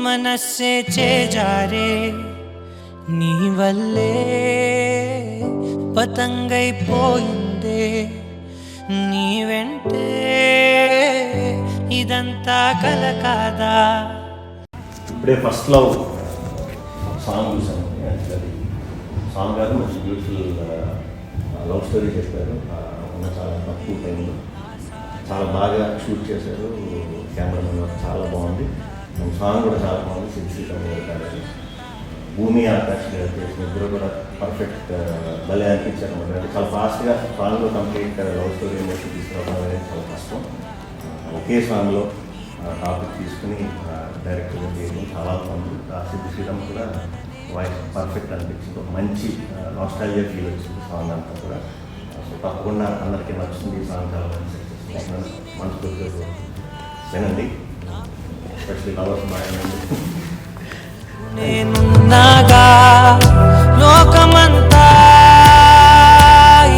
మనస్సే చేజారే నీ వల్లే పతంగైపోయిందే నీ వెంటే ఇదంతా కల కాదా. ఇప్పుడే ఫస్ట్ లవ్ సాంగ్ చూసాను. యాక్చువల్లీ సాంగ్ గారు మంచి బ్యూటిఫుల్ లవ్ స్టోరీ చెప్పారు. ఉన్న చాలా తక్కువ టైంలో చాలా బాగా షూట్ చేశారు. కెమెరామెన్ వర్క్ చాలా బాగుంది. సాంగ్ కూడా చాలా బాగుంది. సిద్ధి భూమి ఆకాష్ గారు చేసిన ఇద్దరు కూడా పర్ఫెక్ట్ భలే అనిపించారు అనమాట. అంటే చాలా ఫాస్ట్గా సాంగ్లో కంప్లీట్ లవ్ స్టోరీ ఇండస్ట్రీ తీసుకురావడం అనేది చాలా కష్టం. ఒకే సాంగ్లో టాపిక్ తీసుకుని డైరెక్ట్గా చేయడం చాలా బాగుంది. సిద్ధి శ్రీరామ్ కూడా వాయిస్ పర్ఫెక్ట్ అనిపించింది. ఒక మంచి నాస్టాల్జియా ఫీల్ వచ్చింది సాంగ్ అంతా కూడా. సో తప్పకుండా అందరికీ నచ్చుతుంది ఈ సాంగ్. చాలా మంచి మనస్ఫూర్తిగా వినండి. ఎస్పెషల్లీ లవర్స్ బాగా